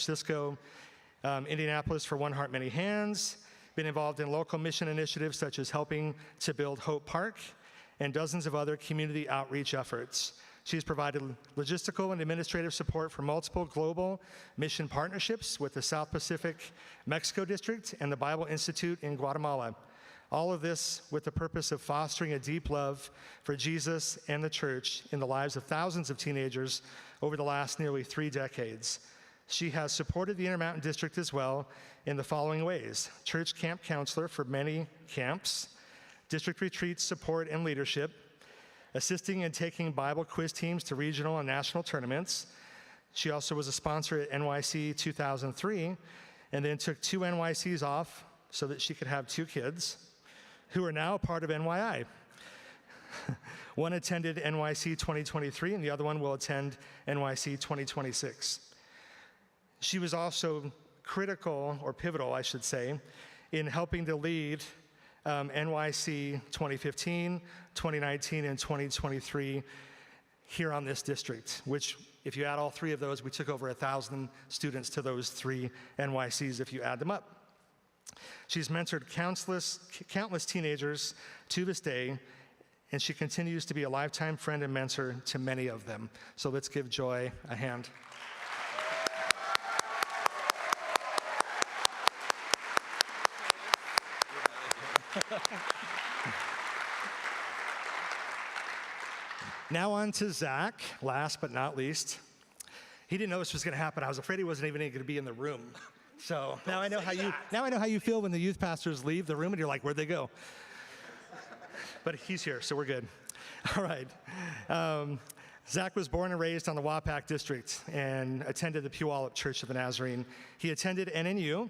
Francisco, Indianapolis for One Heart, Many Hands, been involved in local mission initiatives such as helping to build Hope Park and dozens of other community outreach efforts. She's provided logistical and administrative support for multiple global mission partnerships with the South Pacific Mexico District and the Bible Institute in Guatemala. All of this with the purpose of fostering a deep love for Jesus and the church in the lives of thousands of teenagers over the last nearly 3 decades. She has supported the Intermountain District as well in the following ways: church camp counselor for many camps, district retreats support and leadership, assisting and taking Bible quiz teams to regional and national tournaments. She also was a sponsor at NYC 2003 and then took 2 NYCs off so that she could have 2 kids who are now a part of NYI. One attended NYC 2023 and the other one will attend NYC 2026. She was also critical, or pivotal, I should say, in helping to lead NYC 2015, 2019, and 2023 here on this district, which, if you add all 3 of those, we took over 1,000 students to those 3 NYCs if you add them up. She's mentored countless teenagers to this day, and she continues to be a lifetime friend and mentor to many of them. So let's give Joy a hand. Now on to Zach, last but not least. He didn't know this was going to happen. I was afraid he wasn't even going to be in the room. So now I know how you feel when the youth pastors leave the room and you're like, where'd they go? But he's here, so we're good. All right. Zach was born and raised on the Wapak district and attended the Puyallup Church of the Nazarene. He attended NNU.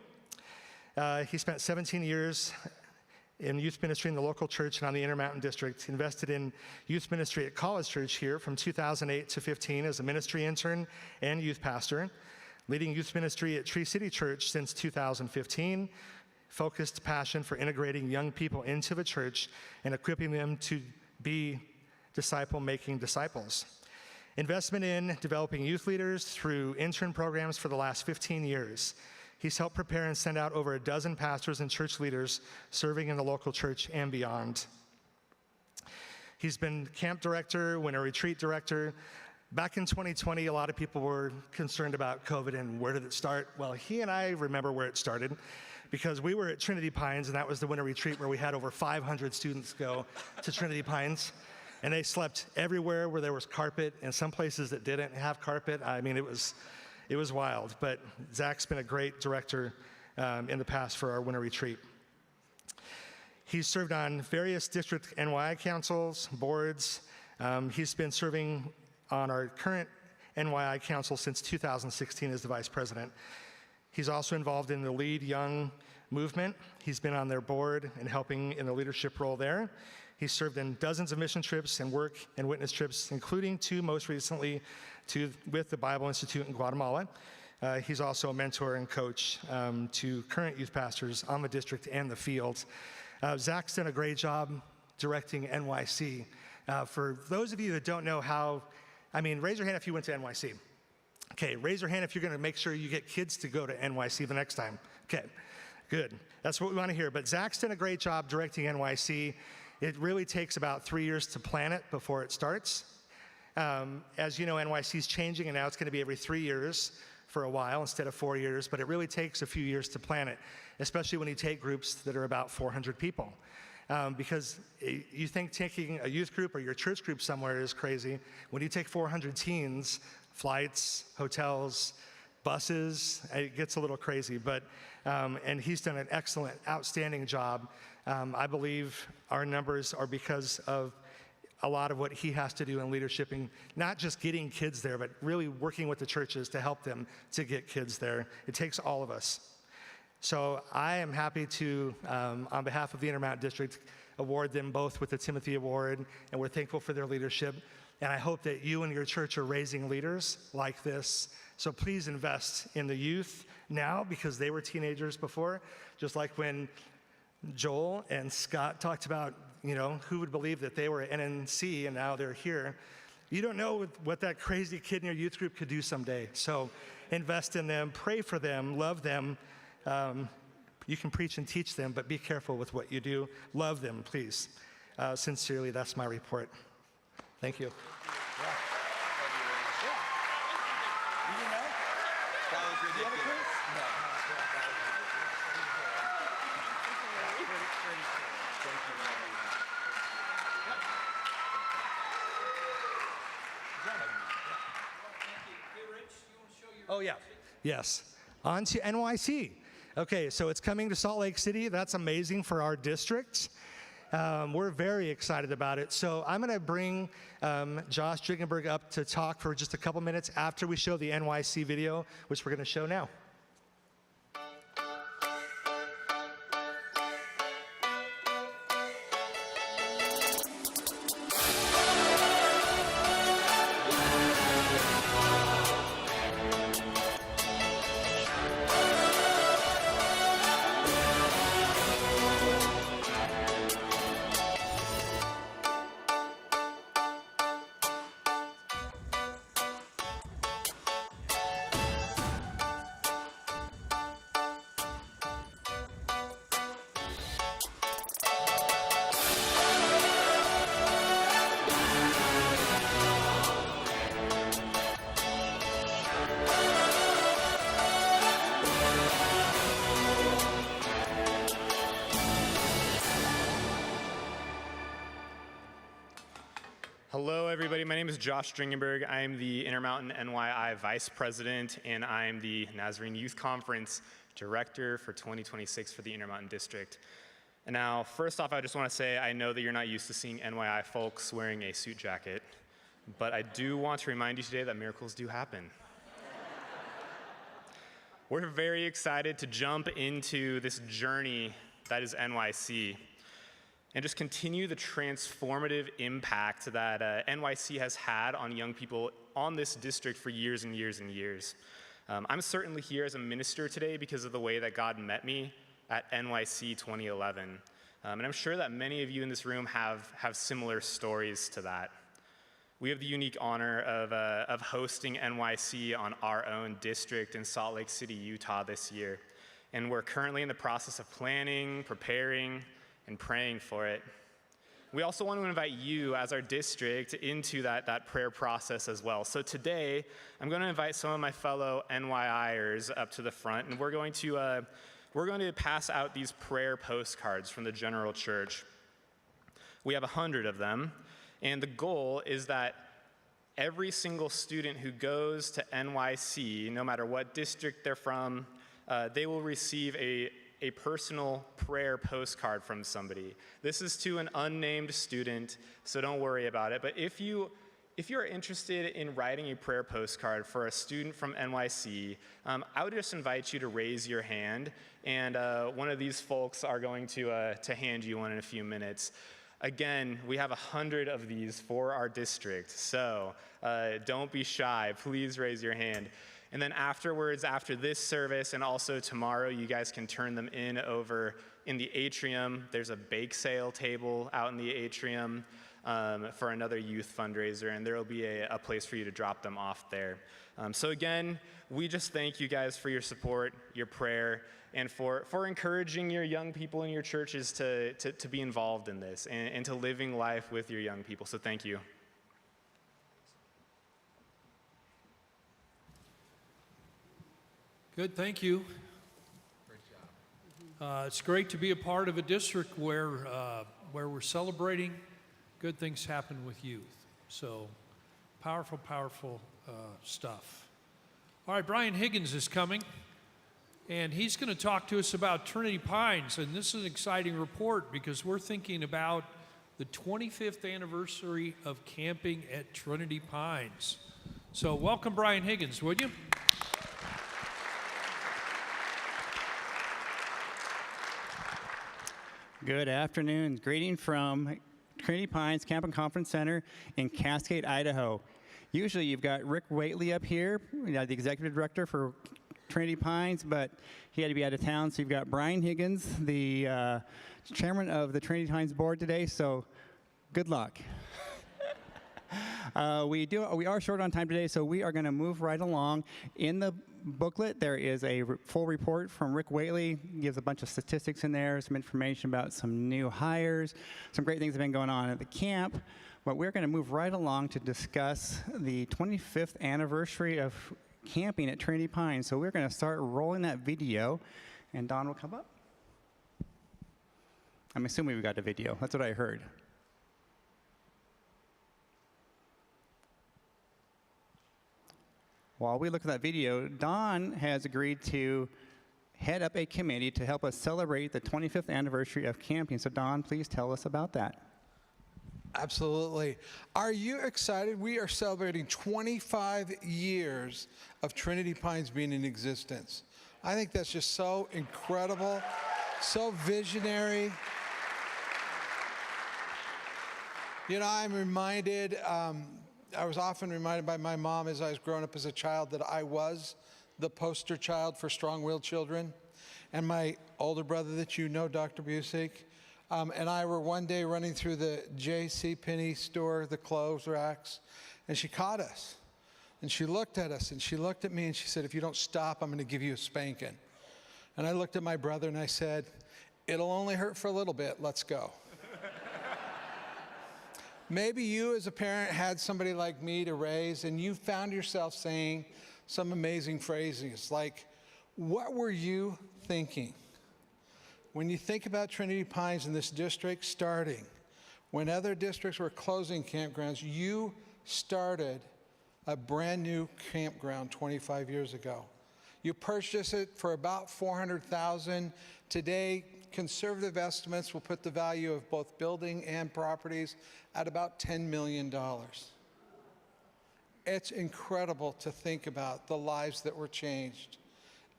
He spent 17 years in youth ministry in the local church and on the Intermountain district, invested in youth ministry at College Church here from 2008 to 15 as a ministry intern and youth pastor, leading youth ministry at Tree City Church since 2015, focused passion for integrating young people into the church and equipping them to be disciple-making disciples. Investment in developing youth leaders through intern programs for the last 15 years. He's helped prepare and send out over a dozen pastors and church leaders serving in the local church and beyond. He's been camp director, winter retreat director. Back in 2020, a lot of people were concerned about COVID and where did it start? Well, he and I remember where it started because we were at Trinity Pines, and that was the winter retreat where we had over 500 students go to Trinity Pines. And they slept everywhere where there was carpet, and some places that didn't have carpet. I mean, it was wild, but Zach's been a great director in the past for our winter retreat. He's served on various district NYI councils, boards. He's been serving on our current NYI council since 2016 as the vice president. He's also involved in the Lead Young movement. He's been on their board and helping in the leadership role there. He's served in dozens of mission trips and work and witness trips, including 2 most recently with the Bible Institute in Guatemala. He's also a mentor and coach to current youth pastors on the district and the field. Zach's done a great job directing NYC. For those of you that don't know raise your hand if you went to NYC. Okay, raise your hand if you're going to make sure you get kids to go to NYC the next time. Okay, good. That's what we want to hear. But Zach's done a great job directing NYC. It really takes about 3 years to plan it before it starts. As you know, NYC is changing, and now it's going to be every 3 years for a while instead of 4 years, but it really takes a few years to plan it, especially when you take groups that are about 400 people. Because you think taking a youth group or your church group somewhere is crazy. When you take 400 teens, flights, hotels, buses, it gets a little crazy. But and he's done an excellent, outstanding job. I believe our numbers are because of a lot of what he has to do in leadership, and not just getting kids there, but really working with the churches to help them to get kids there. It takes all of us. So I am happy to, on behalf of the Intermountain District, award them both with the Timothy Award, and we're thankful for their leadership. And I hope that you and your church are raising leaders like this. So please invest in the youth now, because they were teenagers before, just like when Joel and Scott talked about, who would believe that they were at NNC and now they're here. You don't know what that crazy kid in your youth group could do someday. So invest in them, pray for them, love them. You can preach and teach them, but be careful with what you do. Love them, please. Sincerely, that's my report. Thank you. Oh, yeah. Yes. On to NYC. Okay, so it's coming to Salt Lake City. That's amazing for our district. We're very excited about it. So I'm going to bring Josh Dringenberg up to talk for just a couple minutes after we show the NYC video, which we're going to show now. Hello, everybody. My name is Josh Dringenberg. I am the Intermountain NYI Vice President, and I am the Nazarene Youth Conference Director for 2026 for the Intermountain District. And now, first off, I just want to say I know that you're not used to seeing NYI folks wearing a suit jacket, but I do want to remind you today that miracles do happen. We're very excited to jump into this journey that is NYC, and just continue the transformative impact that NYC has had on young people on this district for years and years and years. I'm certainly here as a minister today because of the way that God met me at NYC 2011. And I'm sure that many of you in this room have similar stories to that. We have the unique honor of hosting NYC on our own district in Salt Lake City, Utah this year. And we're currently in the process of planning, preparing, and praying for it. We also want to invite you as our district into that prayer process as well. So today, I'm going to invite some of my fellow NYIers up to the front, and we're going to pass out these prayer postcards from the general church. We have 100 of them, and the goal is that every single student who goes to NYC, no matter what district they're from, they will receive a personal prayer postcard from somebody. This is to an unnamed student, so don't worry about it. But if you're interested in writing a prayer postcard for a student from NYC, I would just invite you to raise your hand, and one of these folks are going to hand you one in a few minutes. Again, we have 100 of these for our district, so don't be shy. Please raise your hand. And then afterwards, after this service and also tomorrow, you guys can turn them in over in the atrium. There's a bake sale table out in the atrium for another youth fundraiser, and there will be a place for you to drop them off there. So again, we just thank you guys for your support, your prayer, and for encouraging your young people in your churches to be involved in this and to living life with your young people. So thank you. Good, thank you. Great job. It's great to be a part of a district where we're celebrating good things happen with youth. So powerful, powerful stuff. All right, Brian Higgins is coming, and he's going to talk to us about Trinity Pines. And this is an exciting report because we're thinking about the 25th anniversary of camping at Trinity Pines. So welcome, Brian Higgins, would you? Good afternoon. Greeting from Trinity Pines Camp and Conference Center in Cascade, Idaho. Usually you've got Rick Waitley up here, the executive director for Trinity Pines, but he had to be out of town, so you've got Brian Higgins, the chairman of the Trinity Pines board today, so good luck. We are short on time today, so we are going to move right along. In the booklet, there is a full report from Rick Whately. Gives a bunch of statistics in there, some information about some new hires, some great things that have been going on at the camp. But we're going to move right along to discuss the 25th anniversary of camping at Trinity Pines. So we're going to start rolling that video, and Don will come up. I'm assuming we got a video. That's what I heard. While we look at that video, Don has agreed to head up a committee to help us celebrate the 25th anniversary of camping. So Don, please tell us about that. Absolutely. Are you excited? We are celebrating 25 years of Trinity Pines being in existence. I think that's just so incredible, so visionary. You know, I'm reminded, I was often reminded by my mom as I was growing up as a child that I was the poster child for strong-willed children. And my older brother that you know, Dr. Busick, and I were one day running through the J.C. store, the clothes racks, and she caught us. And she looked at us, and she looked at me, and she said, "If you don't stop, I'm going to give you a spanking." And I looked at my brother, and I said, "It'll only hurt for a little bit. Let's go." Maybe you as a parent had somebody like me to raise, and you found yourself saying some amazing phrases like, "What were you thinking?" When you think about Trinity Pines in this district starting, when other districts were closing campgrounds, you started a brand new campground 25 years ago. You purchased it for about $400,000. Today, conservative estimates will put the value of both building and properties at about $10 million. It's incredible to think about the lives that were changed.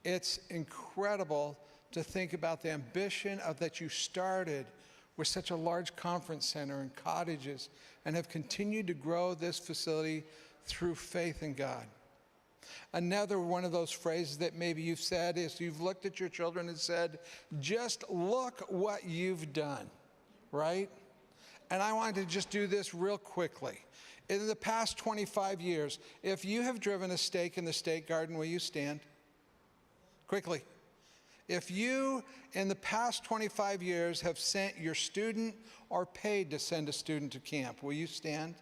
It's incredible to think about the ambition of that you started with such a large conference center and cottages and have continued to grow this facility through faith in God. Another one of those phrases that maybe you've said is you've looked at your children and said, "Just look what you've done," right? And I wanted to just do this real quickly. In the past 25 years, if you have driven a stake in the State Garden, will you stand? Quickly. If you, in the past 25 years, have sent your student or paid to send a student to camp, will you stand?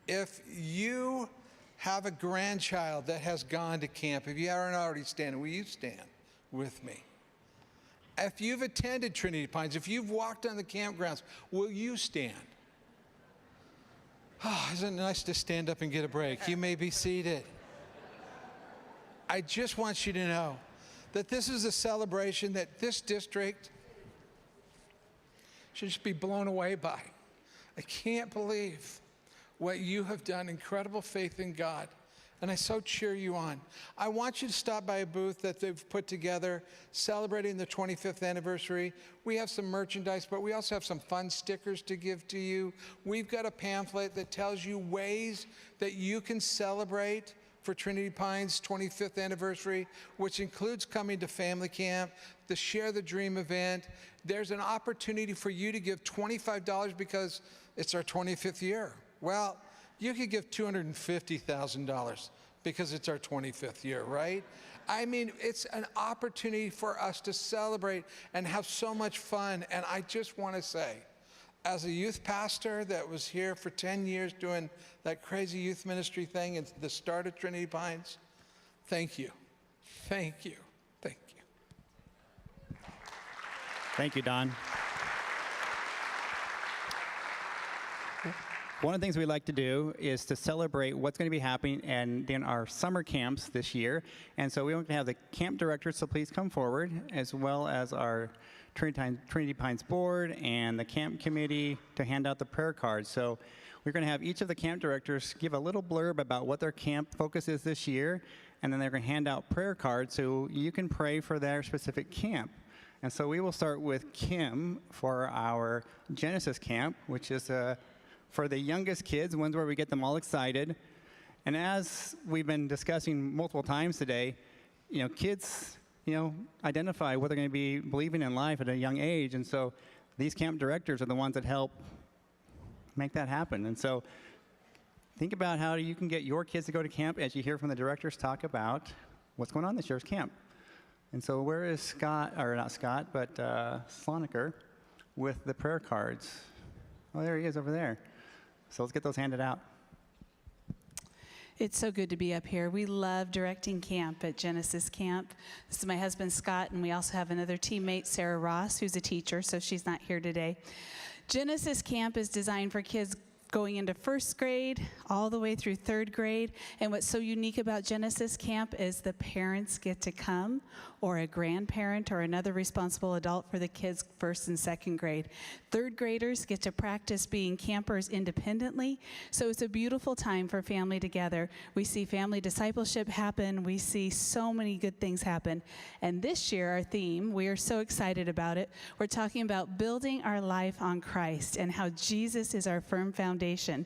If you have a grandchild that has gone to camp, if you aren't already standing, will you stand with me? If you've attended Trinity Pines, if you've walked on the campgrounds, will you stand? Oh, isn't it nice to stand up and get a break? You may be seated. I just want you to know that this is a celebration that this district should just be blown away by. I can't believe what you have done, incredible faith in God. And I so cheer you on. I want you to stop by a booth that they've put together celebrating the 25th anniversary. We have some merchandise, but we also have some fun stickers to give to you. We've got a pamphlet that tells you ways that you can celebrate for Trinity Pines' 25th anniversary, which includes coming to family camp, the Share the Dream event. There's an opportunity for you to give $25 because it's our 25th year. Well, you could give $250,000 because it's our 25th year, right? I mean, it's an opportunity for us to celebrate and have so much fun. And I just want to say, as a youth pastor that was here for 10 years doing that crazy youth ministry thing at the start of Trinity Pines, thank you. Thank you. Thank you. Thank you, Don. One of the things we like to do is to celebrate what's going to be happening in our summer camps this year. And so we want to have the camp director, so please come forward, as well as our Trinity Pines board and the camp committee to hand out the prayer cards. So we're going to have each of the camp directors give a little blurb about what their camp focus is this year, and then they're going to hand out prayer cards so you can pray for their specific camp. And so we will start with Kim for our Genesis camp, which is for the youngest kids, ones where we get them all excited. And as we've been discussing multiple times today, kids, identify what they're going to be believing in life at a young age. And so these camp directors are the ones that help make that happen. And so think about how you can get your kids to go to camp as you hear from the directors talk about what's going on this year's camp. And so where is Scott, or not Scott, but Sloniker with the prayer cards? Oh, there he is over there. So let's get those handed out. It's so good to be up here. We love directing camp at Genesis Camp. This is my husband, Scott, and we also have another teammate, Sarah Ross, who's a teacher, so she's not here today. Genesis Camp is designed for kids going into first grade all the way through third grade. And what's so unique about Genesis Camp is the parents get to come, or a grandparent or another responsible adult for the kids' first and second grade. Third graders get to practice being campers independently. So it's a beautiful time for family together. We see family discipleship happen. We see so many good things happen. And this year, our theme, we are so excited about it. We're talking about building our life on Christ and how Jesus is our firm foundation.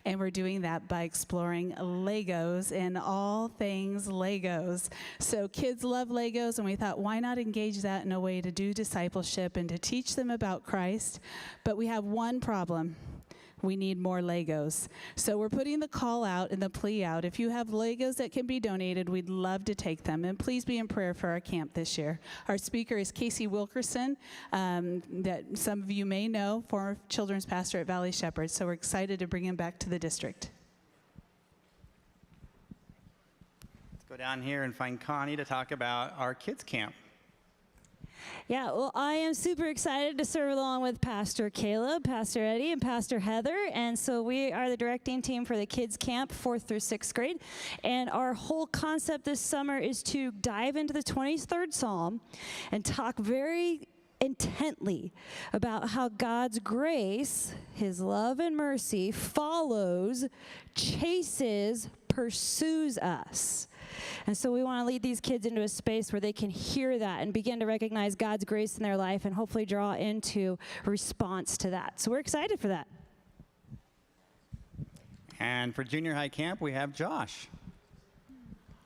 And we're doing that by exploring Legos and all things Legos. So kids love Legos, and we thought, why not engage that in a way to do discipleship and to teach them about Christ? But we have one problem. We need more Legos. So we're putting the call out and the plea out. If you have Legos that can be donated, we'd love to take them. And please be in prayer for our camp this year. Our speaker is Casey Wilkerson, that some of you may know, former children's pastor at Valley Shepherd. So we're excited to bring him back to the district. Let's go down here and find Connie to talk about our kids' camp. Yeah, well, I am super excited to serve along with Pastor Caleb, Pastor Eddie, and Pastor Heather. And so we are the directing team for the kids' camp, 4th through 6th grade. And our whole concept this summer is to dive into the 23rd Psalm and talk very intently about how God's grace, his love and mercy, follows, chases, pursues us. And so we want to lead these kids into a space where they can hear that and begin to recognize God's grace in their life and hopefully draw into response to that. So we're excited for that. And for junior high camp, we have Josh.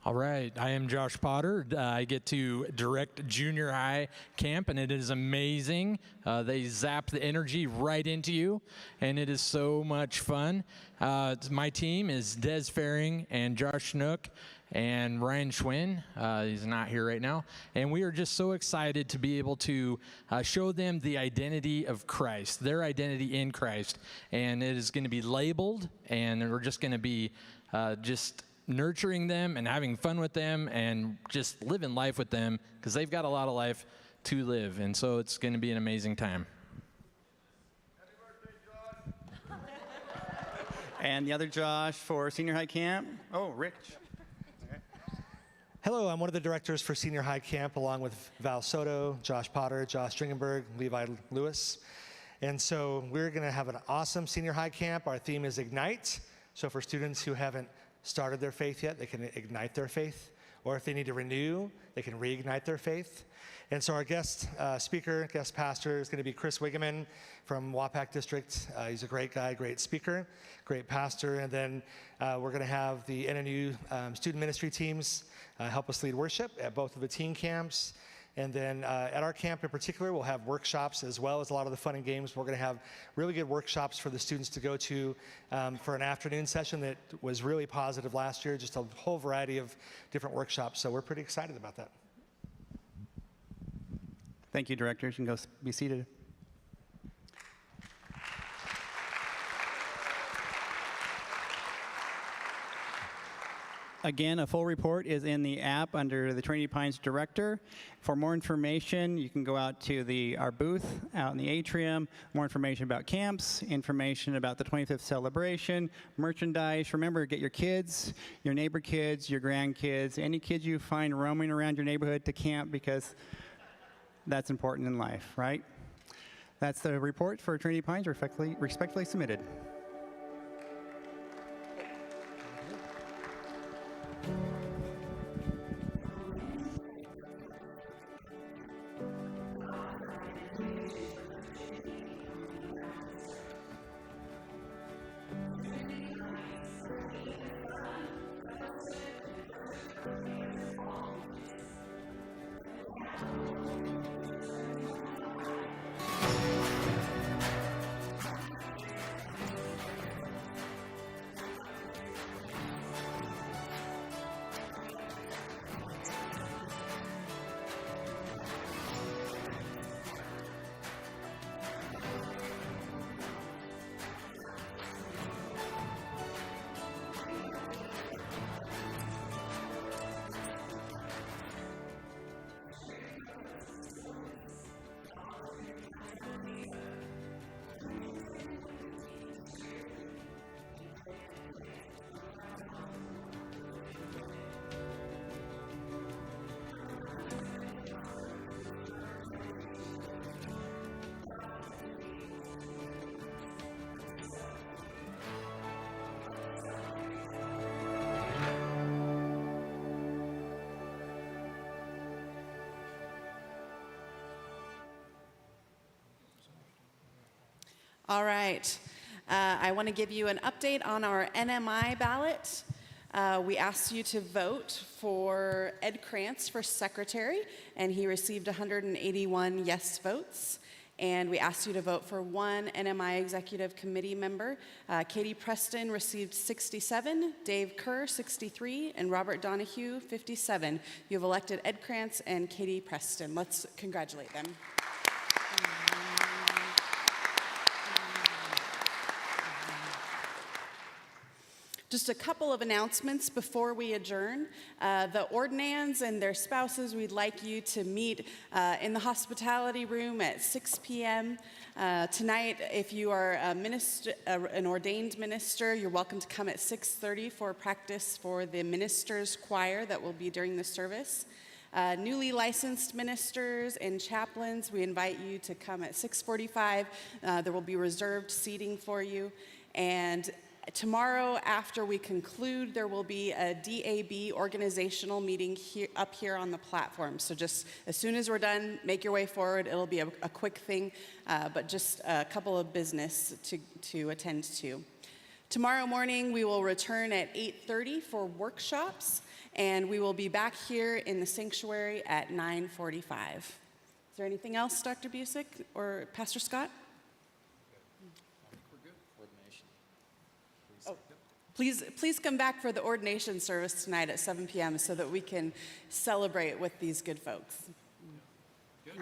All right, I am Josh Potter. I get to direct junior high camp, and it is amazing. They zap the energy right into you, and it is so much fun. My team is Des Faring and Josh Schnook and Ryan Schwinn. He's not here right now. And we are just so excited to be able to show them the identity of Christ, their identity in Christ. And it is going to be labeled, and we're just going to be just nurturing them and having fun with them and just living life with them, because they've got a lot of life to live. And so it's going to be an amazing time. Happy birthday, Josh. And the other Josh for senior high camp. Oh, Rich. Hello, I'm one of the directors for Senior High Camp, along with Val Soto, Josh Potter, Josh Stringenberg, Levi Lewis. And so we're going to have an awesome Senior High Camp. Our theme is Ignite. So for students who haven't started their faith yet, they can ignite their faith. Or if they need to renew, they can reignite their faith. And so our guest speaker, guest pastor is going to be Chris Wigeman from Wapak District. He's a great guy, great speaker, great pastor. And then we're going to have the NNU student ministry teams help us lead worship at both of the teen camps. And then at our camp in particular, we'll have workshops as well as a lot of the fun and games. We're going to have really good workshops for the students to go to for an afternoon session that was really positive last year, just a whole variety of different workshops. So we're pretty excited about that. Thank you, directors. You can go be seated. Again, a full report is in the app under the Trinity Pines Director. For more information, you can go out to our booth out in the atrium. More information about camps, information about the 25th celebration, merchandise. Remember, get your kids, your neighbor kids, your grandkids, any kids you find roaming around your neighborhood to camp, because that's important in life, right? That's the report for Trinity Pines, respectfully submitted. All right. I want to give you an update on our NMI ballot. We asked you to vote for Ed Krantz for secretary, and he received 181 yes votes. And we asked you to vote for one NMI executive committee member. Katie Preston received 67, Dave Kerr 63, and Robert Donahue 57. You have elected Ed Krantz and Katie Preston. Let's congratulate them. Just a couple of announcements before we adjourn. The ordinands and their spouses, we'd like you to meet in the hospitality room at 6 p.m. Tonight, if you are an ordained minister, you're welcome to come at 6:30 for practice for the minister's choir that will be during the service. Newly licensed ministers and chaplains, we invite you to come at 6:45. There will be reserved seating for you. And tomorrow, after we conclude, there will be a DAB organizational meeting up here on the platform. So just as soon as we're done, make your way forward. It'll be a quick thing, but just a couple of business to attend to. Tomorrow morning, we will return at 8:30 for workshops, and we will be back here in the sanctuary at 9:45. Is there anything else, Dr. Busick or Pastor Scott? Please come back for the ordination service tonight at 7 p.m. so that we can celebrate with these good folks. Good.